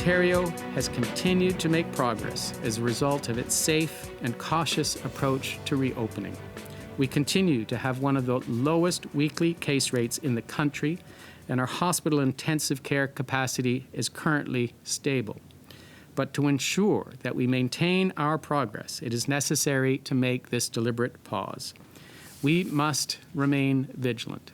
Ontario has continued to make progress as a result of its safe and cautious approach to reopening. We continue to have one of the lowest weekly case rates in the country, and our hospital intensive care capacity is currently stable. But to ensure that we maintain our progress, it is necessary to make this deliberate pause. We must remain vigilant.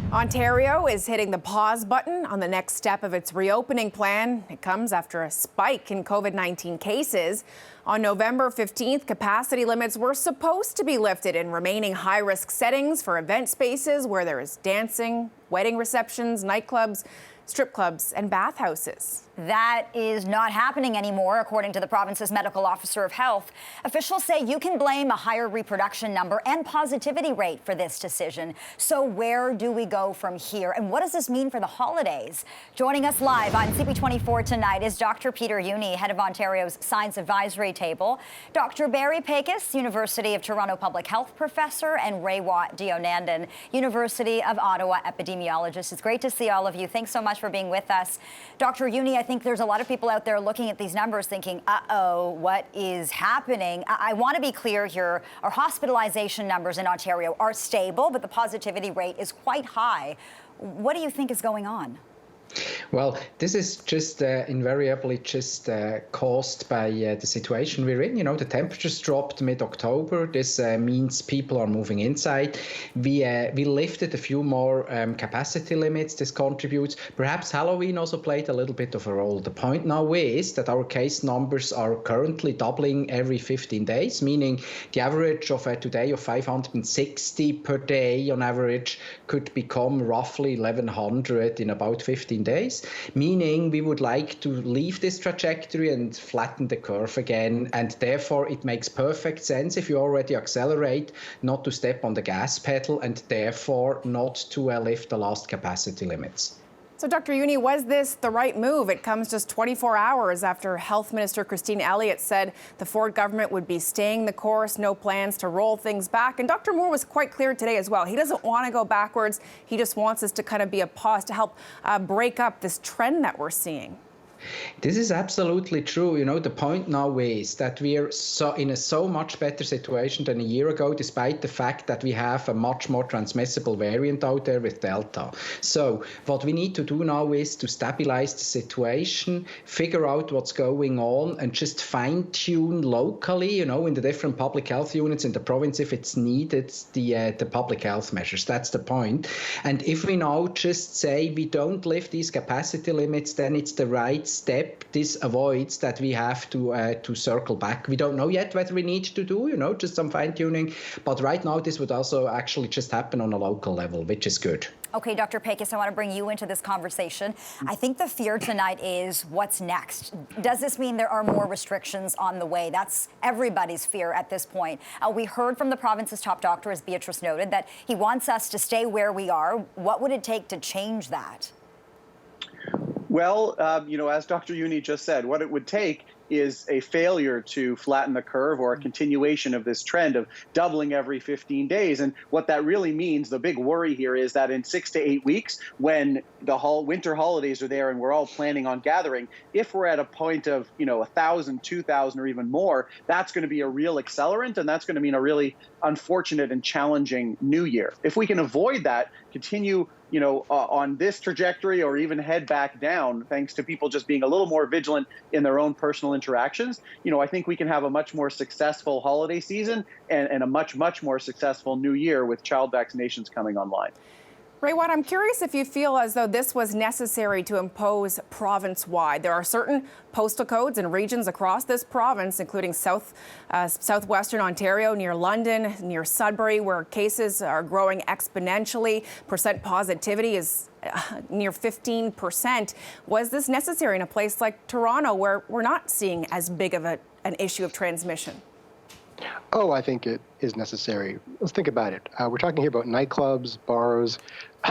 Ontario is hitting the pause button on the next step of its reopening plan. It comes after a spike in COVID-19 cases. On November 15th, capacity limits were supposed to be lifted in remaining high-risk settings for event spaces where there is dancing, wedding receptions, nightclubs, strip clubs, and bathhouses. That is not happening anymore, according to the province's medical officer of health. Officials say you can blame a higher reproduction number and positivity rate for this decision. So where do we go from here? And what does this mean for the holidays? Joining us live on CP24 tonight is Dr. Peter Juni, head of Ontario's Science Advisory Table, Dr. Barry Pakes, University of Toronto Public Health professor, and Raywat Deonandan, University of Ottawa epidemiologist. It's great to see all of you. Thanks so much for being with us. Dr. Juni, I think there's a lot of people out there looking at these numbers thinking, uh-oh, what is happening? I want to be clear here. Our hospitalization numbers in Ontario are stable, but the positivity rate is quite high. What do you think is going on? Well, this is just invariably just caused by the situation we're in. You know, the temperatures dropped mid-October. This means people are moving inside. We lifted a few more capacity limits. This contributes. Perhaps Halloween also played a little bit of a role. The point now is that our case numbers are currently doubling every 15 days, meaning the average of today of 560 per day on average could become roughly 1,100 in about 15 days, meaning we would like to leave this trajectory and flatten the curve again. And therefore, it makes perfect sense if you already accelerate not to step on the gas pedal and therefore not to lift the last capacity limits. So, Dr. Juni, was this the right move? It comes just 24 hours after Health Minister Christine Elliott said the Ford government would be staying the course, no plans to roll things back. And Dr. Moore was quite clear today as well. He doesn't want to go backwards. He just wants us to kind of be a pause to help break up this trend that we're seeing. This is absolutely true. You know, the point now is that we are in a so much better situation than a year ago, despite the fact that we have a much more transmissible variant out there with Delta. So what we need to do now is to stabilize the situation, figure out what's going on, and just fine-tune locally, you know, in the different public health units in the province, if it's needed, the public health measures. That's the point. And if we now just say we don't lift these capacity limits, then it's the right step. This avoids that we have to circle back. We don't know yet whether we need to do, you know, just some fine-tuning. But right now, this would also actually just happen on a local level, which is good. Okay, Dr. Pakes, I want to bring you into this conversation. I think the fear tonight is what's next. Does this mean there are more restrictions on the way? That's everybody's fear at this point. We heard from the province's top doctor, as Beatrice noted, that he wants us to stay where we are. What would it take to change that? Well, you know, as Dr. Juni just said, what it would take is a failure to flatten the curve or a continuation of this trend of doubling every 15 days. And what that really means, the big worry here is that in 6 to 8 weeks, when the winter holidays are there and we're all planning on gathering, if we're at a point of, you know, 1,000, 2,000 or even more, that's going to be a real accelerant, and that's going to mean a really unfortunate and challenging new year. If we can avoid that, continue you know, on this trajectory or even head back down, thanks to people just being a little more vigilant in their own personal interactions, you know, I think we can have a much more successful holiday season and a much, much more successful new year with child vaccinations coming online. Raywat, I'm curious if you feel as though this was necessary to impose province-wide. There are certain postal codes and regions across this province, including southwestern Ontario, near London, near Sudbury, where cases are growing exponentially. Percent positivity is near 15%. Was this necessary in a place like Toronto, where we're not seeing as big of an issue of transmission? Oh, I think it is necessary. Let's think about it. We're talking here about nightclubs, bars,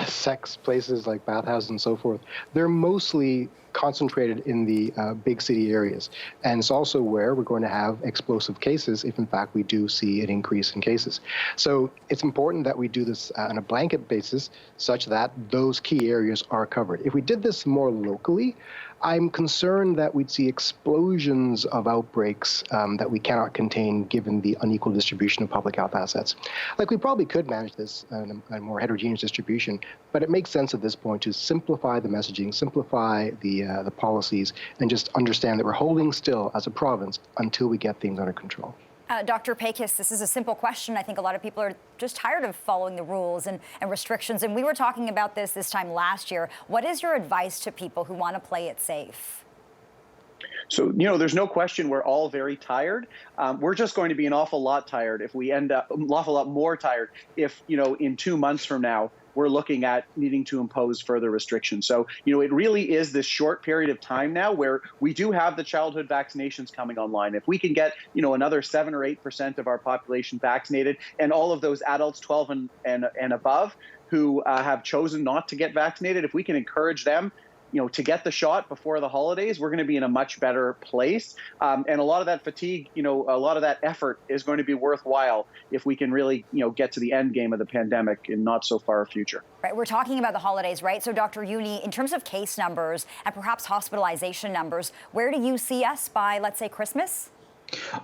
sex places like bathhouses and so forth. They're mostly concentrated in the big city areas. And it's also where we're going to have explosive cases if, in fact, we do see an increase in cases. So it's important that we do this on a blanket basis such that those key areas are covered. If we did this more locally, I'm concerned that we'd see explosions of outbreaks that we cannot contain given the unequal distribution of public health assets. Like, we probably could manage this in a more heterogeneous distribution, but it makes sense at this point to simplify the messaging, simplify the policies, and just understand that we're holding still as a province until we get things under control. Dr. Pakes, this is a simple question. I think a lot of people are just tired of following the rules and restrictions. And we were talking about this time last year. What is your advice to people who want to play it safe? So, there's no question we're all very tired. We're just going to be an awful lot tired if we end up an awful lot more tired if, in 2 months from now, we're looking at needing to impose further restrictions. So, it really is this short period of time now where we do have the childhood vaccinations coming online. If we can get, another 7 or 8% of our population vaccinated, and all of those adults 12 and above who have chosen not to get vaccinated, if we can encourage them to get the shot before the holidays, we're going to be in a much better place. And a lot of that fatigue, a lot of that effort is going to be worthwhile if we can really, get to the end game of the pandemic in not so far a future. Right. We're talking about the holidays, right? So, Dr. Juni, in terms of case numbers and perhaps hospitalization numbers, where do you see us by, let's say, Christmas?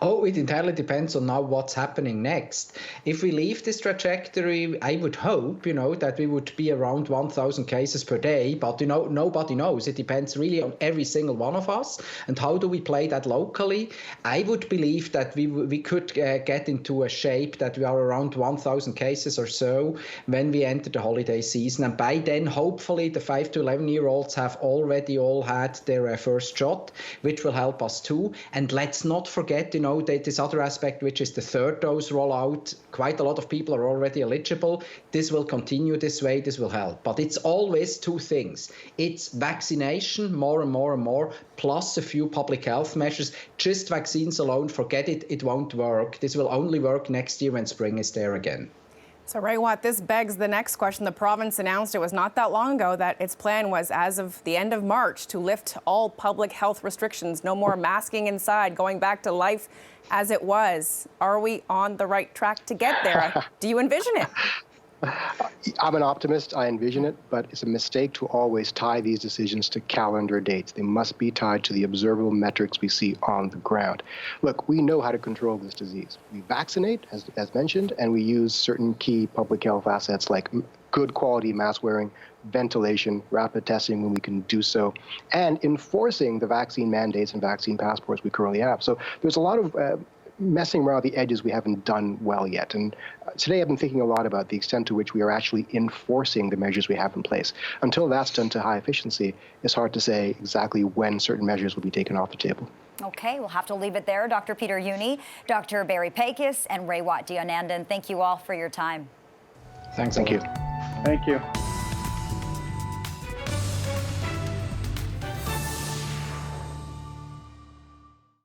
Oh, it entirely depends on now what's happening next. If we leave this trajectory, I would hope, that we would be around 1,000 cases per day. But, nobody knows. It depends really on every single one of us. And how do we play that locally? I would believe that we could get into a shape that we are around 1,000 cases or so when we enter the holiday season. And by then, hopefully, the 5 to 11-year-olds have already all had their first shot, which will help us too. And let's not forget, this other aspect, which is the third dose rollout. Quite a lot of people are already eligible. This will continue this way. This will help. But it's always two things. It's vaccination, more and more and more, plus a few public health measures. Just vaccines alone, forget it. It won't work. This will only work next year when spring is there again. So, Raywat, this begs the next question. The province announced it was not that long ago that its plan was, as of the end of March, to lift all public health restrictions. No more masking inside, going back to life as it was. Are we on the right track to get there? Do you envision it? I'm an optimist. I envision it, but it's a mistake to always tie these decisions to calendar dates. They must be tied to the observable metrics we see on the ground. Look, we know how to control this disease. We vaccinate, as mentioned, and we use certain key public health assets like good quality mask wearing, ventilation, rapid testing when we can do so, and enforcing the vaccine mandates and vaccine passports we currently have. So there's a lot of messing around the edges we haven't done well yet. And today I've been thinking a lot about the extent to which we are actually enforcing the measures we have in place. Until that's done to high efficiency, it's hard to say exactly when certain measures will be taken off the table. Okay, we'll have to leave it there. Dr. Peter Juni, Dr. Barry Pakes, and Raywat Deonandan, thank you all for your time. Thanks. Thank you. Thank you.